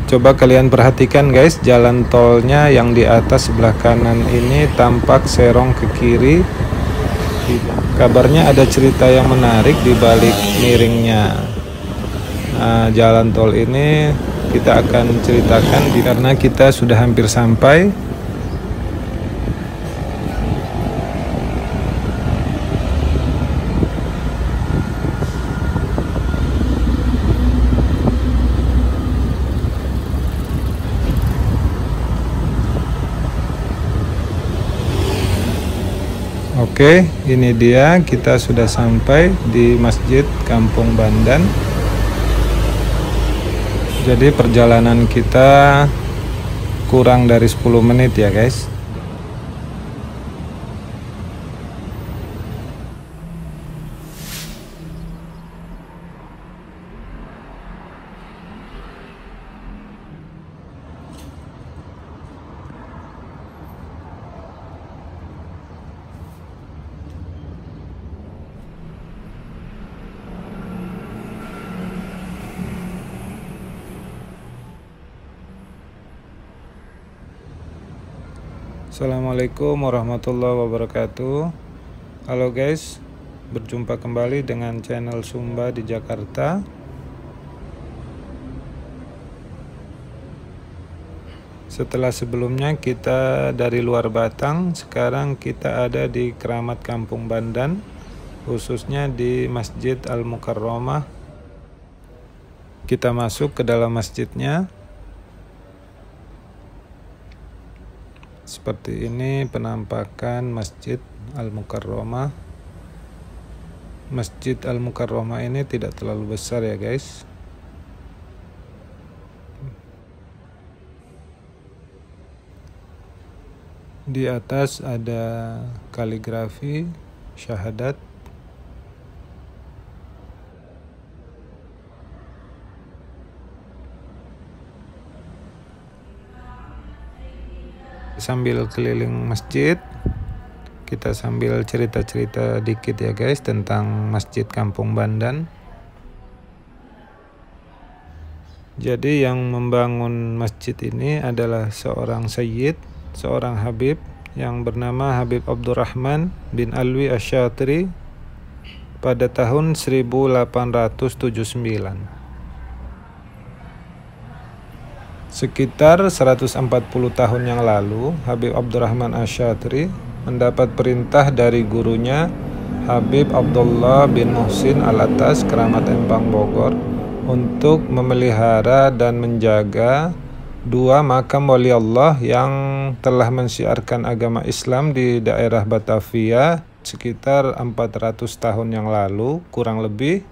Coba kalian perhatikan guys, jalan tolnya yang di atas sebelah kanan ini tampak serong ke kiri. Kabarnya ada cerita yang menarik di balik miringnya jalan tol ini. Kita akan ceritakan karena kita sudah hampir sampai. Oke, ini dia, kita sudah sampai di Masjid Kampung Bandan. Jadi perjalanan kita kurang dari 10 menit ya guys. Assalamualaikum warahmatullahi wabarakatuh. Halo guys, berjumpa kembali dengan channel Sumba di Jakarta. Setelah sebelumnya kita dari luar Batang, sekarang kita ada di Keramat Kampung Bandan, khususnya di Masjid Al-Mukarramah. Kita masuk ke dalam masjidnya. Seperti ini penampakan Masjid Al-Mukarramah. Masjid Al-Mukarramah ini tidak terlalu besar ya guys. Di atas ada kaligrafi syahadat. Sambil keliling masjid, kita sambil cerita-cerita dikit ya guys tentang Masjid Kampung Bandan. Jadi yang membangun masjid ini adalah seorang sayyid, seorang habib yang bernama Habib Abdurrahman bin Alwi Asy-Syatiri pada tahun 1879. Sekitar 140 tahun yang lalu, Habib Abdurrahman Asy-Syatiri mendapat perintah dari gurunya Habib Abdullah bin Muhsin Al-Attas, Keramat Empang Bogor, untuk memelihara dan menjaga dua makam wali Allah yang telah mensiarkan agama Islam di daerah Batavia sekitar 400 tahun yang lalu, kurang lebih,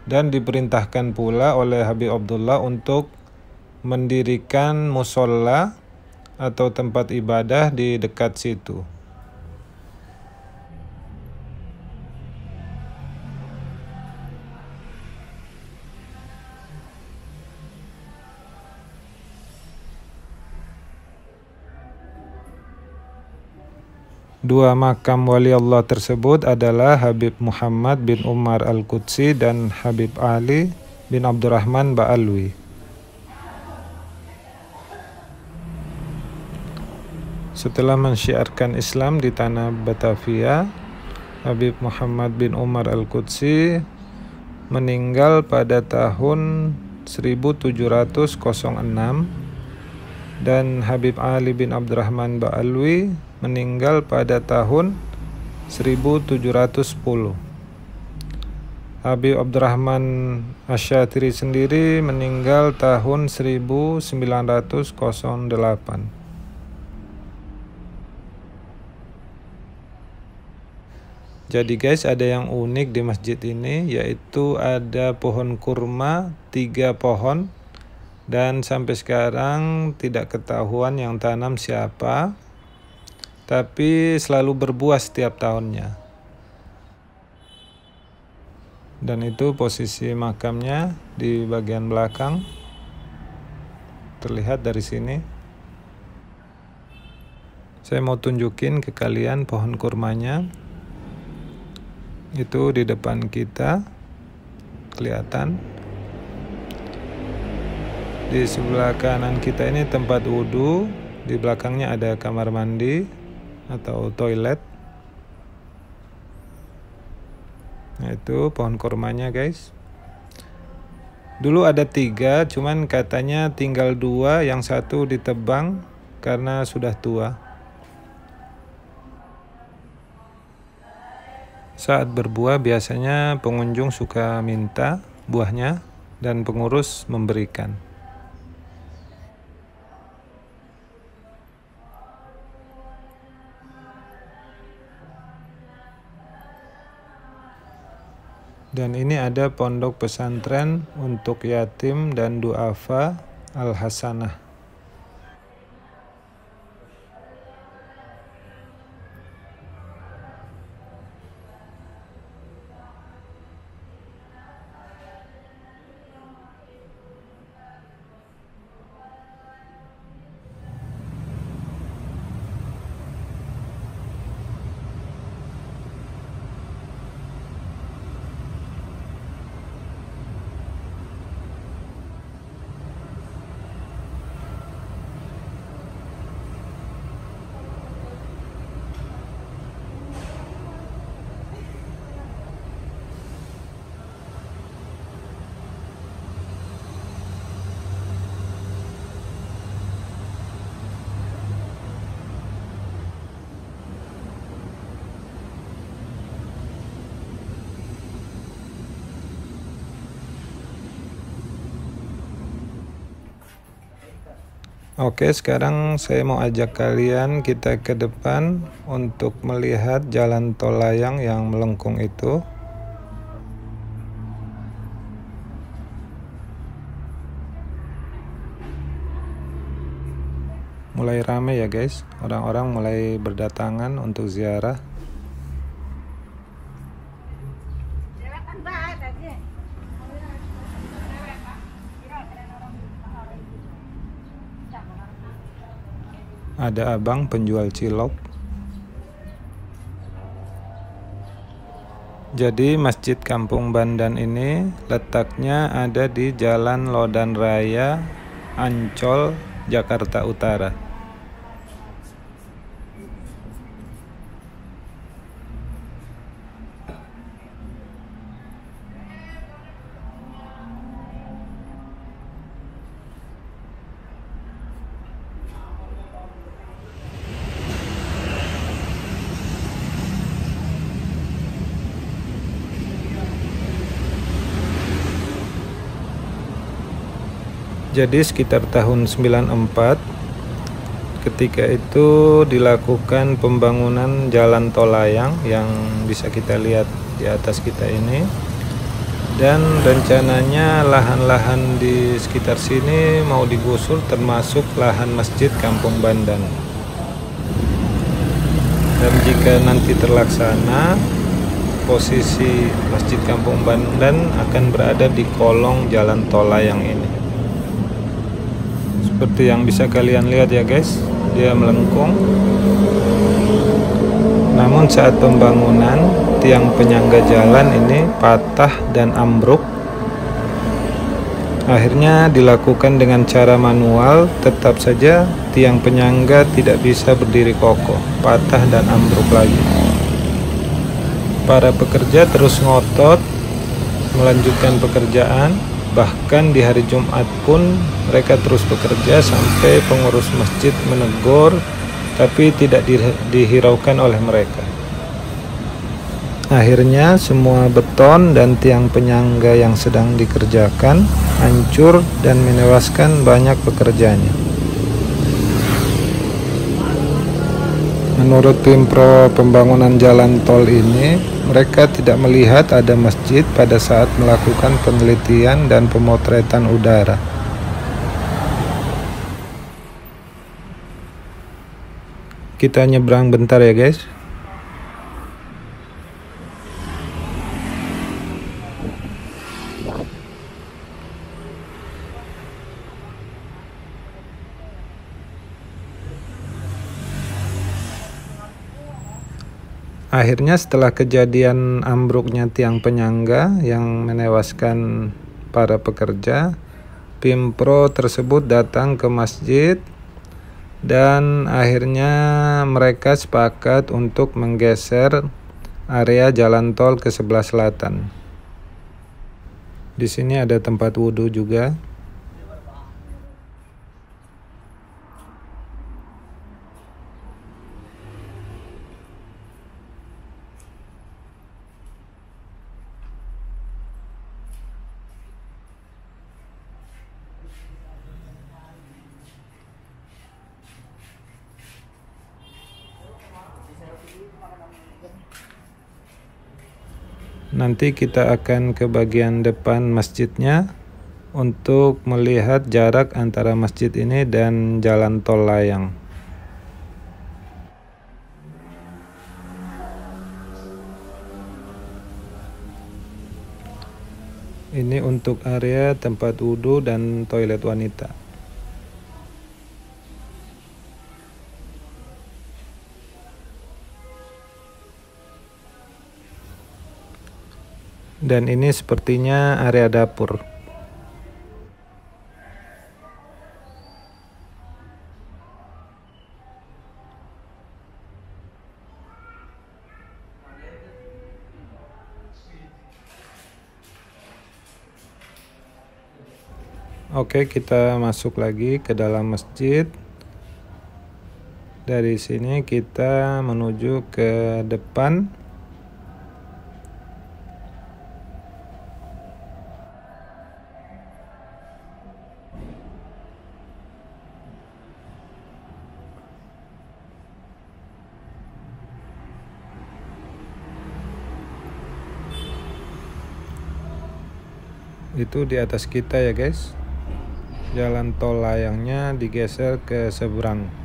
dan diperintahkan pula oleh Habib Abdullah untuk mendirikan musola atau tempat ibadah di dekat situ. Dua makam wali Allah tersebut adalah Habib Muhammad bin Umar Al-Qudsi dan Habib Ali bin Abdurrahman Ba'alwi. Setelah mensyiarkan Islam di tanah Batavia, Habib Muhammad bin Umar Al-Qudsi meninggal pada tahun 1706 dan Habib Ali bin Abdurrahman Ba'alwi meninggal pada tahun 1710. Habib Abdurrahman Asy-Syatiri sendiri meninggal tahun 1908. Jadi guys, ada yang unik di masjid ini, yaitu ada pohon kurma 3 pohon, dan sampai sekarang tidak ketahuan yang tanam siapa, tapi selalu berbuah setiap tahunnya. Dan itu posisi makamnya di bagian belakang, terlihat dari sini. Saya mau tunjukin ke kalian pohon kurmanya. Itu di depan kita kelihatan. Di sebelah kanan kita ini tempat wudhu, di belakangnya ada kamar mandi atau toilet. Nah, itu pohon kurmanya guys. Dulu ada 3, cuman katanya tinggal 2, yang satu ditebang karena sudah tua. Saat berbuah biasanya pengunjung suka minta buahnya dan pengurus memberikan. Dan ini ada pondok pesantren untuk yatim dan duafa Al-Hasanah. Oke, sekarang saya mau ajak kalian kita ke depan untuk melihat jalan tol layang yang melengkung itu. Mulai ramai ya guys, orang-orang mulai berdatangan untuk ziarah. Ada abang penjual cilok. Jadi Masjid Kampung Bandan ini letaknya ada di Jalan Lodan Raya, Ancol, Jakarta Utara. Jadi sekitar tahun 94 ketika itu dilakukan pembangunan jalan tol layang yang bisa kita lihat di atas kita ini, dan rencananya lahan-lahan di sekitar sini mau digusur termasuk lahan Masjid Kampung Bandan. Dan jika nanti terlaksana, posisi Masjid Kampung Bandan akan berada di kolong jalan tol layang ini. Seperti yang bisa kalian lihat ya guys, dia melengkung. Namun saat pembangunan, tiang penyangga jalan ini patah dan ambruk. Akhirnya dilakukan dengan cara manual, tetap saja tiang penyangga tidak bisa berdiri kokoh, patah dan ambruk lagi. Para pekerja terus ngotot melanjutkan pekerjaan. Bahkan di hari Jumat pun mereka terus bekerja sampai pengurus masjid menegur, tapi tidak dihiraukan oleh mereka. Akhirnya semua beton dan tiang penyangga yang sedang dikerjakan hancur dan menewaskan banyak pekerjanya. Menurut tim pro pembangunan jalan tol ini, mereka tidak melihat ada masjid pada saat melakukan penelitian dan pemotretan udara. Kita nyebrang bentar ya guys. Akhirnya setelah kejadian ambruknya tiang penyangga yang menewaskan para pekerja, Pimpro tersebut datang ke masjid dan akhirnya mereka sepakat untuk menggeser area jalan tol ke sebelah selatan. Di sini ada tempat wudhu juga. Nanti kita akan ke bagian depan masjidnya untuk melihat jarak antara masjid ini dan jalan tol layang. Ini untuk area tempat wudhu dan toilet wanita. Dan ini sepertinya area dapur. Oke, kita masuk lagi ke dalam masjid. Dari sini kita menuju ke depan. Itu di atas kita ya guys. Jalan tol layangnya digeser ke seberang.